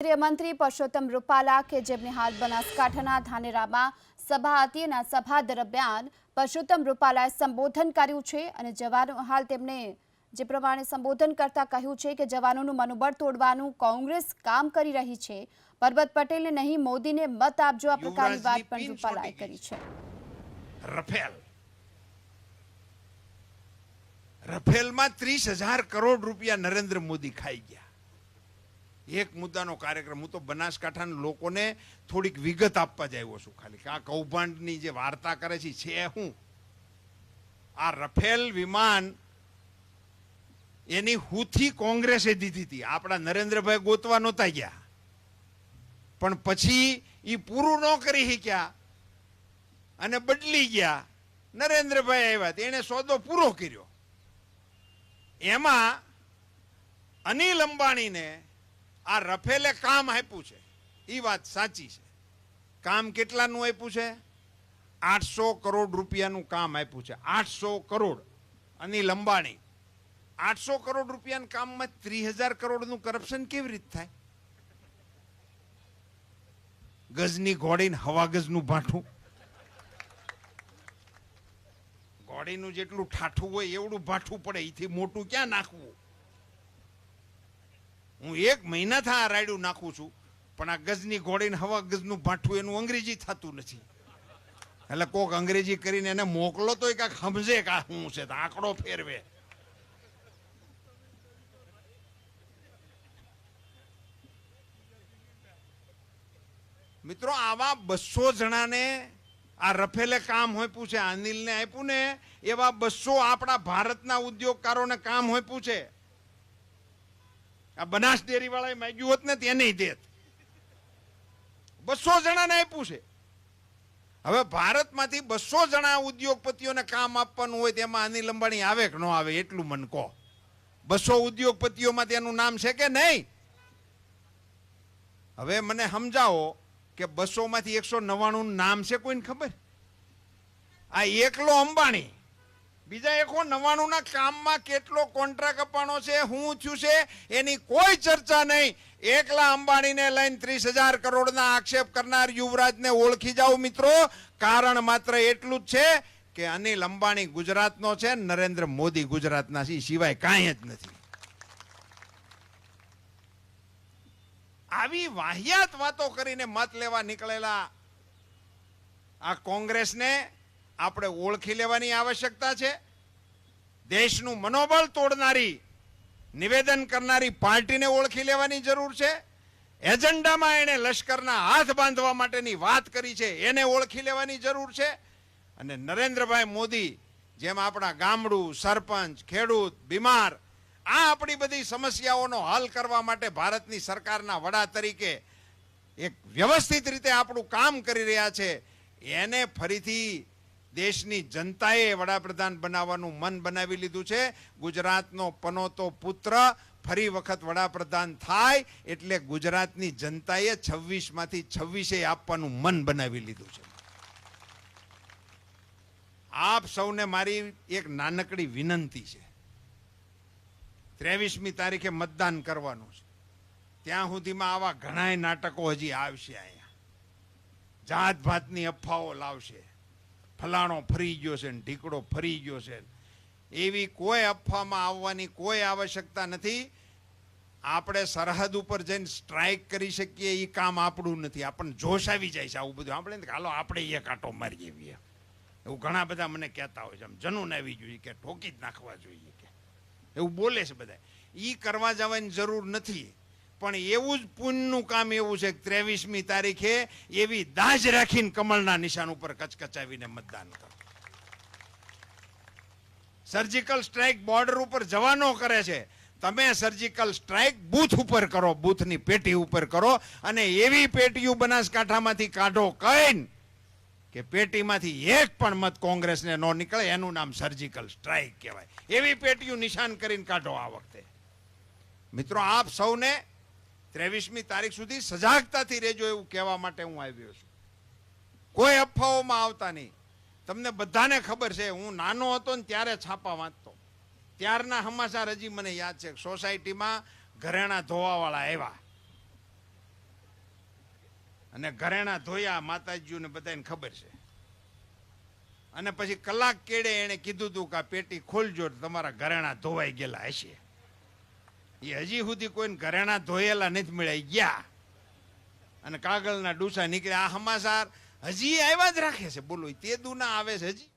મંત્રી પરસોત્તમ રૂપાલા કે જેમની હાલ બનાસકાંઠાના ધાનેરામાં સભા હતી અને સભા દરમિયાન પરસોત્તમ રૂપાલાએ સંબોધન કર્યું છે અને જવાનો હાલ તેમણે જે પ્રમાણે સંબોધન કરતા કહ્યું છે કે જવાનોનું મનોબળ તોડવાનું કોંગ્રેસ કામ કરી રહી છે। પરબત પટેલને નહીં મોદીને મત આપજો, આ પ્રકારની વાત પણ રૂપાલાએ કરી છે। રફેલમાં 30,000 કરોડ રૂપિયા નરેન્દ્ર મોદી ખાઈ ગયા। એક મુદ્દાનો કાર્યક્રમ, હું તો બનાસકાંઠાના લોકોને થોડીક વિગત આપવા જ આવ્યો છું ખાલી કે આ કૌભાંડની જે વાર્તા કરે છે હું આ રફેલ વિમાન એની હુથી કોંગ્રેસે દીધી હતી, આપણા નરેન્દ્રભાઈ ગોતવા નહોતા ગયા, પણ પછી એ પૂરું ન કરી શક્યા અને બદલી ગયા। નરેન્દ્રભાઈ આવ્યા તેને સોદો પૂરો કર્યો। એમાં અનિલ અંબાણીને આ રફેલે કામ આપ્યું છે, એ વાત સાચી છે। કામ કેટલાનું આપ્યું છે? 800 કરોડ રૂપિયાનું કામ આપ્યું છે। 800 કરોડ અનિલ અંબાણી। 800 કરોડ રૂપિયાના કામમાં 30,000 કરોડનું કરપ્શન કેવી રીતે થાય? ગજની ઘોડીને હવા ગજનું ભાઠું, ઘોડીનું જેટલું ઠાઠું હોય એવડું ભાઠું પડે, એથી મોટું ક્યાં નાખવું? હું 1 મહિનાથી આ રાયડું નાખું છું, પણ આ ગજની ઘોડીને હવા ગજનું ભાઠું એનું અંગ્રેજી થતું નથી। એટલે કોક અંગ્રેજી કરીને એને મોકલો તો કાંઈક સમજે કે શું છે, આંકડો ફેરવે। મિત્રો, આવા 200 જણાને આ રફેલે કામ હોપ્યું છે, અનિલને આપ્યું ને એવા 200 આપણા ભારતના ઉદ્યોગકારોને કામ હોપ્યું છે। આ બનાસ ડેરી વાળાએ માંગ્યું હોત ને તેને દેત। 200 જણાને આપ્યું છે। હવે ભારતમાંથી 200 જણા ઉદ્યોગપતિઓને કામ આપવાનું હોય તેમાં અનિલ અંબાણી આવે કે ન આવે એટલું મને કહો। 200 ઉદ્યોગપતિઓમાં તેનું નામ છે કે નહીં? હવે મને સમજાવો કે 200 માંથી 199 નામ છે કોઈને ખબર? આ એકલો અંબાણી, બીજા 199 ના કામમાં કેટલો કોન્ટ્રાક્ટ અપાણો છે, શું થયું છે એની કોઈ ચર્ચા નહીં। એકલા અંબાણીને લઈને 30,000 કરોડના આક્ષેપ કરનાર યુવરાજને ઓળખી જાઓ મિત્રો। કારણ માત્ર એટલું જ છે કે અનિલ અંબાણી ગુજરાતનો છે, નરેન્દ્ર મોદી ગુજરાતના છે, સિવાય કાંઈ જ નથી। આવી વાહિયાત વાતો કરીને મત લેવા નીકળેલા આ કોંગ્રેસને આપણે ઓળખી લેવાની આવશ્યકતા છે। દેશનું મનોબળ તોડનારી નિવેદન કરનારી પાર્ટીને ઓળખી લેવાની જરૂર છે। એજન્ડામાં એને લશ્કરના હાથ બાંધવા માટેની વાત કરી છે એને ઓળખી લેવાની જરૂર છે। અને નરેન્દ્રભાઈ મોદી જેમ આપણા ગામડું, સરપંચ, ખેડૂત, બીમાર, આ આપણી બધી સમસ્યાઓનો હલ કરવા માટે ભારતની સરકારના વડા તરીકે એક વ્યવસ્થિત રીતે આપણું કામ કરી રહ્યા છે, એને ફરીથી દેશની જનતાએ વડાપ્રધાન બનાવવાનું મન બનાવી લીધું છે। ગુજરાતનો પનોતો પુત્ર ફરી વખત વડાપ્રધાન થાય એટલે ગુજરાતની જનતાએ 26 માંથી 26 આપવાનું મન બનાવી લીધું છે। આપ સૌને મારી એક નાનકડી વિનંતી છે, 23મી તારીખે મતદાન કરવાનું છે, ત્યાં સુધીમાં આવા ઘણાય નાટકો હજી આવશે। અહીંયા જાત ભાતની અફવાઓ લાવશે, ફલાણો ફરી ગયો છે ને ઢીકડો ફરી ગયો છે, એવી કોઈ અફવામાં આવવાની કોઈ આવશ્યકતા નથી। આપણે સરહદ ઉપર જઈને સ્ટ્રાઇક કરી શકીએ એ કામ આપણું નથી। આપણને જોશ આવી જાય છે આવું બધું આપણે હાલો આપણે એક આંટો મારી આવીએ, એવું ઘણા બધા મને કહેતા હોય છે, આમ જનૂન આવી જોઈએ કે ઠોકી જ નાખવા જોઈએ કે એવું બોલે છે બધા। એ કરવા જવાની જરૂર નથી, પણ એવું જ પુણ્યનું કામ એવું છે કે 23મી તારીખે એવી દાજ રાખીને કમળના નિશાન ઉપર કચકચાવીને મતદાન કરો। સર્જિકલ સ્ટ્રાઇક બોર્ડર ઉપર જવાનો કરે છે, તમે સર્જિકલ સ્ટ્રાઇક બૂથ ઉપર કરો, બૂથની પેટી ઉપર કરો, અને એવી પેટીઓ બનાસકાંઠામાંથી કાઢો કહીને કે પેટીમાંથી એક પણ મત કોંગ્રેસને ન નીકળે, એનું નામ સર્જિકલ સ્ટ્રાઇક કહેવાય। એવી પેટીઓ નિશાન કરીને કાઢો આ વખતે। મિત્રો, આપ સૌને 23મી તારીખ સુધી સજાગતાથી રહેજો એવું કહેવા માટે હું આવ્યો છું। કોઈ અફવાઓમાં આવતા નહીં। તમને બધાને ખબર છે, હું નાનો હતો ને ત્યારે છાપા વાંચતો, ત્યારના સમાચાર હજી મને યાદ છે। સોસાયટીમાં ઘરેણા ધોવાવાળા આવ્યા, અને ઘરેણા ધોયા માતાજીઓને બધાને ખબર છે. અને પછી કલાક કેડે એને કીધું તું કે આ પેટી ખોલજો તમારા ઘરેણા ધોવાઈ ગયેલા હશે. એ હજી સુધી કોઈને ઘરેણા ધોયેલા નથી મળ્યા ગયા. અને કાગળના ડૂસા નીકળ્યા. આ સમાચાર હજી આવ્યા જ રાખે છે. બોલો તે દુ ના આવે છે હજી.